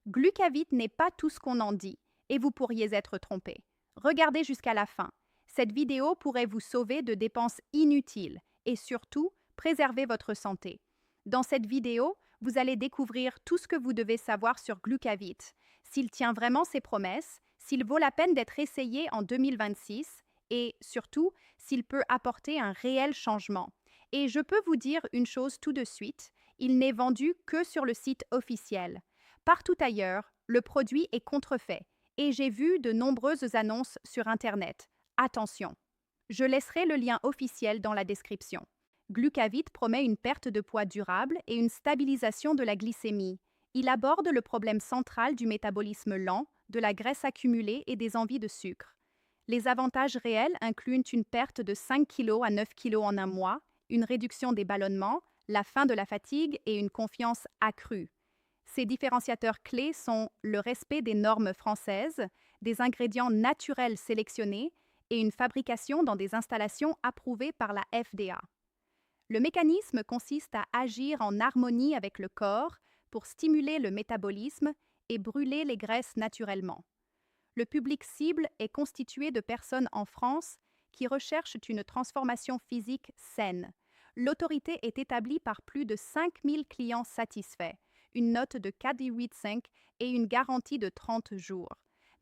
Glucavit n'est pas tout ce qu'on en dit, et vous pourriez être trompé. Regardez jusqu'à la fin. Cette vidéo pourrait vous sauver de dépenses inutiles et surtout préserver votre santé. Dans cette vidéo, vous allez découvrir tout ce que vous devez savoir sur Glucavit, s'il tient vraiment ses promesses, s'il vaut la peine d'être essayé en 2026 et surtout s'il peut apporter un réel changement. Et je peux vous dire une chose tout de suite, il n'est vendu que sur le site officiel. Partout ailleurs, le produit est contrefait et j'ai vu de nombreuses annonces sur Internet. Attention! Je laisserai le lien officiel dans la description. Glucavit promet une perte de poids durable et une stabilisation de la glycémie. Il aborde le problème central du métabolisme lent, de la graisse accumulée et des envies de sucre. Les avantages réels incluent une perte de 5 kg à 9 kg en un mois, une réduction des ballonnements, la fin de la fatigue et une confiance accrue. Ces différenciateurs clés sont le respect des normes françaises, des ingrédients naturels sélectionnés et une fabrication dans des installations approuvées par la FDA. Le mécanisme consiste à agir en harmonie avec le corps pour stimuler le métabolisme et brûler les graisses naturellement. Le public cible est constitué de personnes en France qui recherchent une transformation physique saine. L'autorité est établie par plus de 5000 clients satisfaits, une note de 4,85 et une garantie de 30 jours.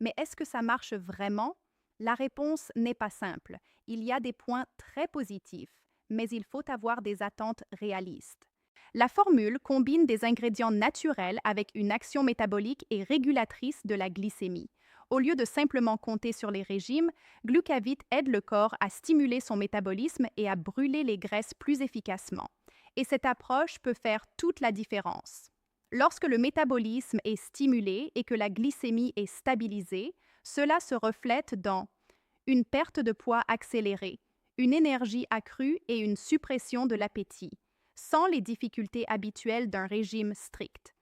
Mais est-ce que ça marche vraiment? La réponse n'est pas simple. Il y a des points très positifs, mais il faut avoir des attentes réalistes. La formule combine des ingrédients naturels avec une action métabolique et régulatrice de la glycémie. Au lieu de simplement compter sur les régimes, Glucavit aide le corps à stimuler son métabolisme et à brûler les graisses plus efficacement. Et cette approche peut faire toute la différence. Lorsque le métabolisme est stimulé et que la glycémie est stabilisée, cela se reflète dans une perte de poids accélérée, une énergie accrue et une suppression de l'appétit, sans les difficultés habituelles d'un régime strict.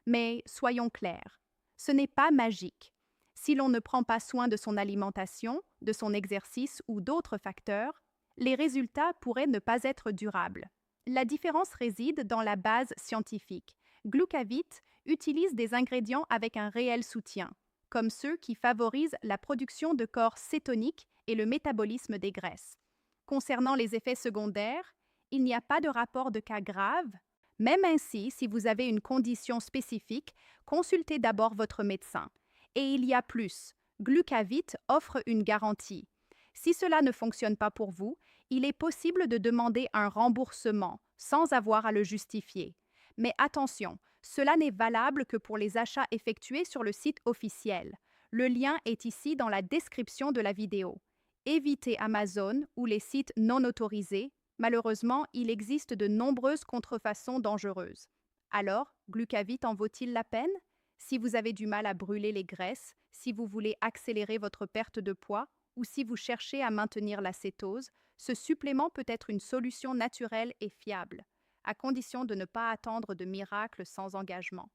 Mais soyons clairs, ce n'est pas magique. Si l'on ne prend pas soin de son alimentation, de son exercice ou d'autres facteurs, les résultats pourraient ne pas être durables. La différence réside dans la base scientifique. Glucavit utilise des ingrédients avec un réel soutien, comme ceux qui favorisent la production de corps cétoniques et le métabolisme des graisses. Concernant les effets secondaires, il n'y a pas de rapport de cas grave. Même ainsi, si vous avez une condition spécifique, consultez d'abord votre médecin. Et il y a plus. Glucavit offre une garantie. Si cela ne fonctionne pas pour vous, il est possible de demander un remboursement sans avoir à le justifier. Mais attention, cela n'est valable que pour les achats effectués sur le site officiel. Le lien est ici dans la description de la vidéo. Évitez Amazon ou les sites non autorisés. Malheureusement, il existe de nombreuses contrefaçons dangereuses. Alors, Glucavit en vaut-il la peine? Si vous avez du mal à brûler les graisses, si vous voulez accélérer votre perte de poids ou si vous cherchez à maintenir la cétose, ce supplément peut être une solution naturelle et fiable, à condition de ne pas attendre de miracles sans engagement.